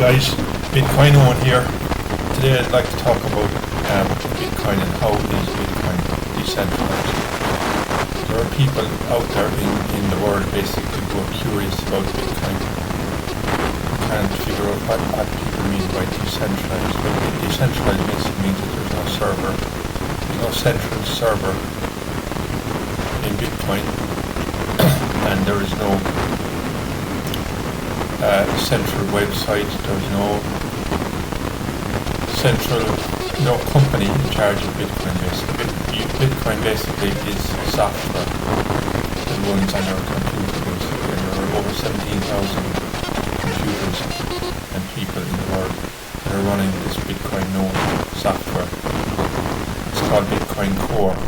guys, Bitcoin Owen here. Today I'd like to talk about Bitcoin and how is Bitcoin decentralized. There are people out there in the world basically who are curious about Bitcoin. Who can't figure out what people mean by decentralized. Well, decentralized basically means that there's no server, there's no central server in Bitcoin, and there is no central website, there's no company in charge of Bitcoin basically. Bitcoin basically is software that runs on your computer basically, and there are over 17,000 computers and people in the world that are running this Bitcoin node software. It's called Bitcoin Core.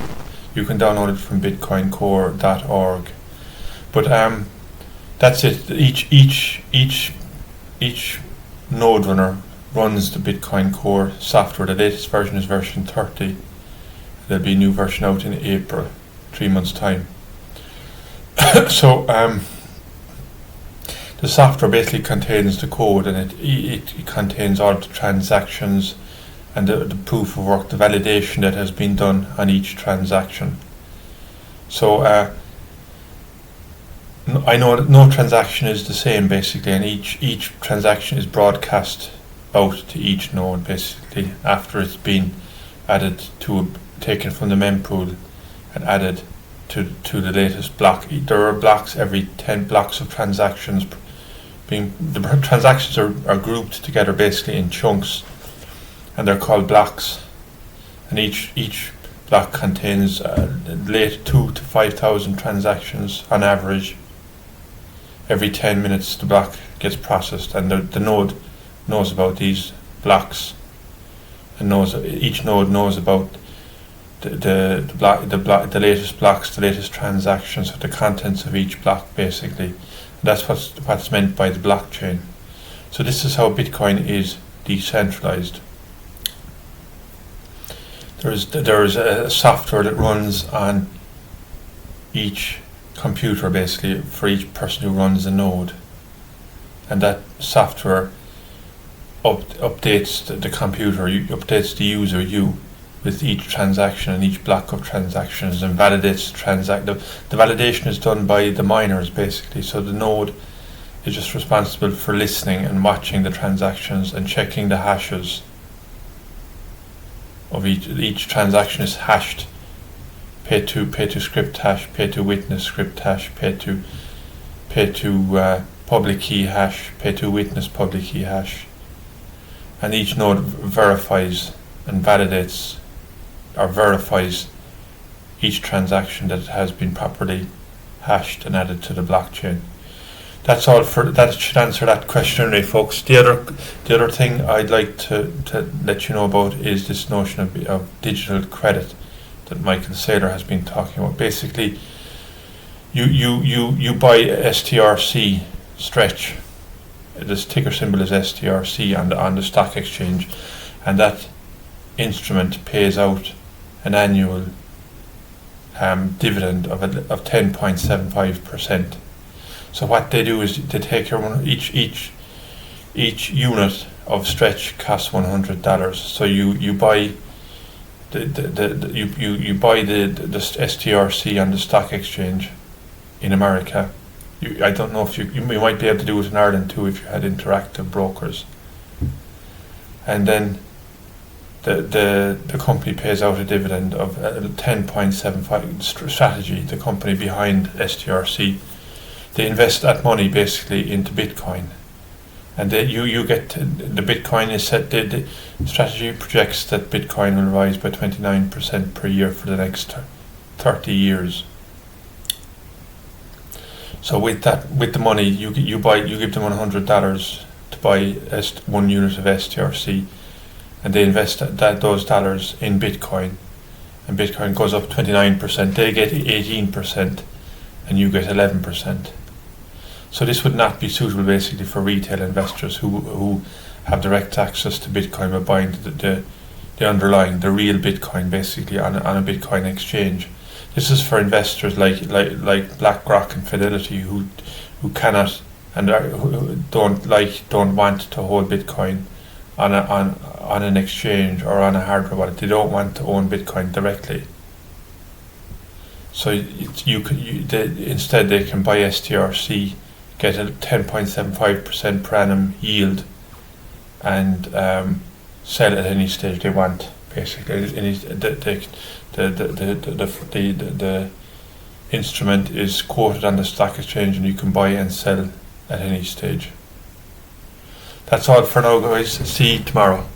You can download it from bitcoincore.org. But that's it. Each node runner runs the Bitcoin Core software. The latest version is version 30. There'll be a new version out in April, 3 months' time. So the software basically contains the code, and it contains all the transactions and the proof of work, the validation that has been done on each transaction. So I know that no transaction is the same basically, and each transaction is broadcast out to each node basically after it's been added taken from the mempool and added to the latest block. There are blocks every 10 blocks of transactions. The transactions are grouped together basically in chunks, and they're called blocks, and each block contains late 2,000 to 5,000 transactions on average. Every 10 minutes the block gets processed, and the node knows about these blocks, and each node knows about the latest blocks, the latest transactions, the contents of each block basically. And that's what's meant by the blockchain. So this is how Bitcoin is decentralized. There is a software that runs on each computer basically for each person who runs the node, and that software updates the computer, updates the user with each transaction and each block of transactions, and validates the validation is done by the miners basically. So the node is just responsible for listening and watching the transactions and checking the hashes of each transaction is hashed. Pay to script hash, pay to witness script hash, pay to public key hash, pay to witness public key hash, and each node verifies and validates or verifies each transaction that it has been properly hashed and added to the blockchain. That's all for that. Should answer that question, really, folks. The other thing I'd like to let you know about is this notion of digital credit that Michael Saylor has been talking about. Basically, you buy STRC Stretch. The ticker symbol is STRC on the stock exchange, and that instrument pays out an annual dividend of 10.75%. So what they do is they take each unit of Stretch costs $100. So you buy you buy the STRC on the stock exchange in America. I don't know if you might be able to do it in Ireland too if you had interactive brokers. And then the company pays out a dividend of 10.75. Strategy, the company behind STRC, they invest that money basically into Bitcoin, and you get the Bitcoin is set. The strategy projects that Bitcoin will rise by 29% per year for the next 30 years. So with the money you give them $100 to buy 1 unit of STRC, and they invest those dollars in Bitcoin, and Bitcoin goes up 29%. They get 18%, and you get 11%. So this would not be suitable basically for retail investors who have direct access to Bitcoin by buying the underlying, the real Bitcoin basically on a Bitcoin exchange. This is for investors like BlackRock and Fidelity who cannot and who don't want to hold Bitcoin on an exchange or on a hardware wallet. They don't want to own Bitcoin directly. So instead they can buy STRC, get a 10.75% per annum yield, and sell at any stage they want. Basically, the instrument is quoted on the stock exchange, and you can buy and sell at any stage. That's all for now, guys. See you tomorrow.